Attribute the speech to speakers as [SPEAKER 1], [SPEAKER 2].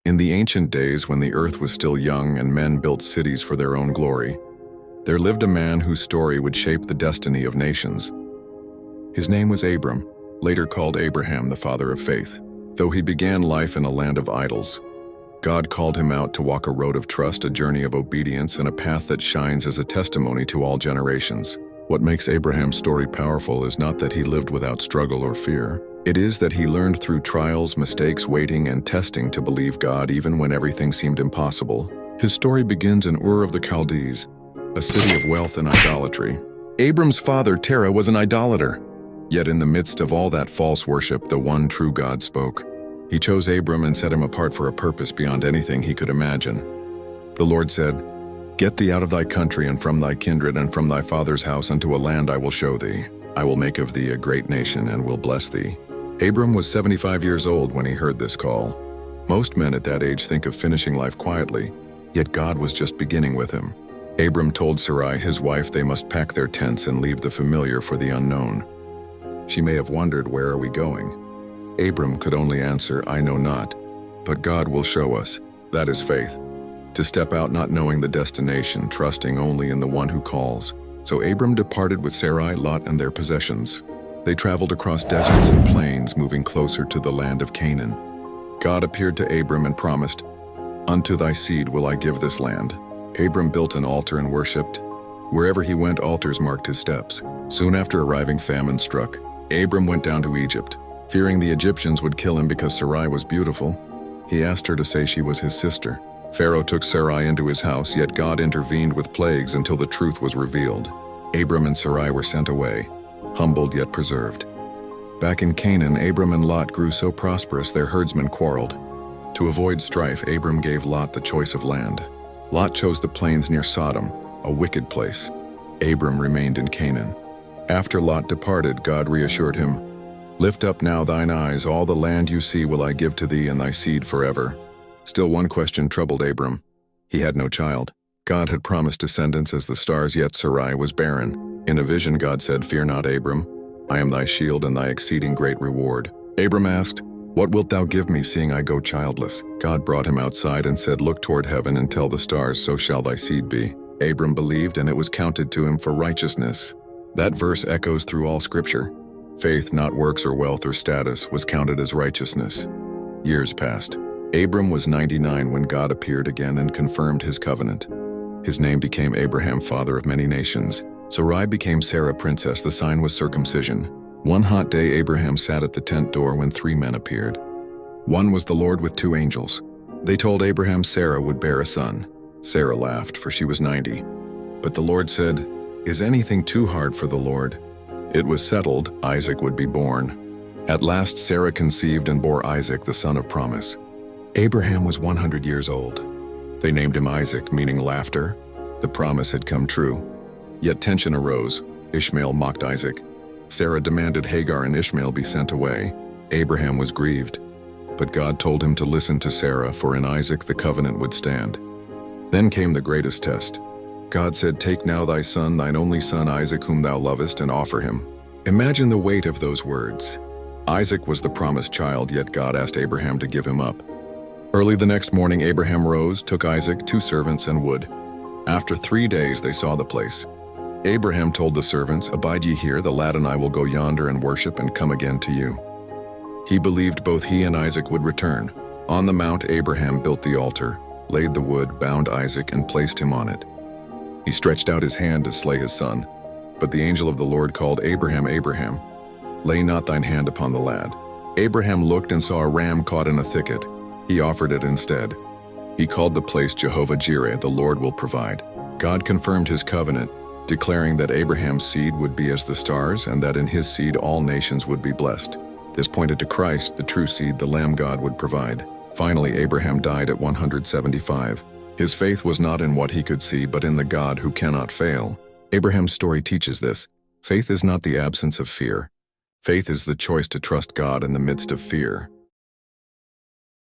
[SPEAKER 1] In the ancient days when the earth was still young and men built cities for their own glory, there lived a man whose story would shape the destiny of nations. His name was Abram, later called Abraham, the father of faith. Though he began life in a land of idols, God called him out to walk a road of trust, a journey of obedience, and a path that shines as a testimony to all generations. What makes Abraham's story powerful is not that he lived without struggle or fear. It is that he learned through trials, mistakes, waiting, and testing to believe God even when everything seemed impossible. His story begins in Ur of the Chaldees, a city of wealth and idolatry. Abram's father, Terah, was an idolater. Yet in the midst of all that false worship, the one true God spoke. He chose Abram and set him apart for a purpose beyond anything he could imagine. The Lord said, "Get thee out of thy country and from thy kindred and from thy father's house unto a land I will show thee. I will make of thee a great nation and will bless thee." Abram was 75 years old when he heard this call. Most men at that age think of finishing life quietly, yet God was just beginning with him. Abram told Sarai, his wife, they must pack their tents and leave the familiar for the unknown. She may have wondered, "Where are we going?" Abram could only answer, "I know not, but God will show us." That is faith. To step out not knowing the destination, trusting only in the one who calls. So Abram departed with Sarai, Lot, and their possessions. They traveled across deserts and plains, moving closer to the land of Canaan. God appeared to Abram and promised, "Unto thy seed will I give this land." Abram built an altar and worshipped. Wherever he went, altars marked his steps. Soon after arriving, famine struck. Abram went down to Egypt. Fearing the Egyptians would kill him because Sarai was beautiful, he asked her to say she was his sister. Pharaoh took Sarai into his house, yet God intervened with plagues until the truth was revealed. Abram and Sarai were sent away, humbled yet preserved. Back in Canaan, Abram and Lot grew so prosperous their herdsmen quarreled. To avoid strife, Abram gave Lot the choice of land. Lot chose the plains near Sodom, a wicked place. Abram remained in Canaan. After Lot departed, God reassured him, "Lift up now thine eyes, all the land you see will I give to thee and thy seed forever." Still one question troubled Abram. He had no child. God had promised descendants as the stars, yet Sarai was barren. In a vision, God said, "Fear not, Abram. I am thy shield and thy exceeding great reward." Abram asked, "What wilt thou give me, seeing I go childless?" God brought him outside and said, "Look toward heaven and tell the stars, so shall thy seed be." Abram believed, and it was counted to him for righteousness. That verse echoes through all Scripture. Faith, not works or wealth or status, was counted as righteousness. Years passed. Abram was 99 when God appeared again and confirmed his covenant. His name became Abraham, father of many nations. Sarai became Sarah, princess. The sign was circumcision. One hot day, Abraham sat at the tent door when 3 men appeared. One was the Lord with 2 angels. They told Abraham Sarah would bear a son. Sarah laughed, for she was 90. But the Lord said, "Is anything too hard for the Lord?" It was settled, Isaac would be born. At last Sarah conceived and bore Isaac, the son of promise. Abraham was 100 years old. They named him Isaac, meaning laughter. The promise had come true. Yet tension arose. Ishmael mocked Isaac. Sarah demanded Hagar and Ishmael be sent away. Abraham was grieved. But God told him to listen to Sarah, for in Isaac the covenant would stand. Then came the greatest test. God said, "Take now thy son, thine only son Isaac, whom thou lovest, and offer him." Imagine the weight of those words. Isaac was the promised child, yet God asked Abraham to give him up. Early the next morning, Abraham rose, took Isaac, 2 servants, and wood. After 3 days they saw the place. Abraham told the servants, "Abide ye here, the lad and I will go yonder and worship and come again to you." He believed both he and Isaac would return. On the mount, Abraham built the altar, laid the wood, bound Isaac, and placed him on it. He stretched out his hand to slay his son. But the angel of the Lord called, "Abraham, Abraham, lay not thine hand upon the lad." Abraham looked and saw a ram caught in a thicket. He offered it instead. He called the place Jehovah-Jireh, the Lord will provide. God confirmed his covenant, declaring that Abraham's seed would be as the stars and that in his seed all nations would be blessed. This pointed to Christ, the true seed, the Lamb God would provide. Finally, Abraham died at 175. His faith was not in what he could see, but in the God who cannot fail. Abraham's story teaches this. Faith is not the absence of fear. Faith is the choice to trust God in the midst of fear.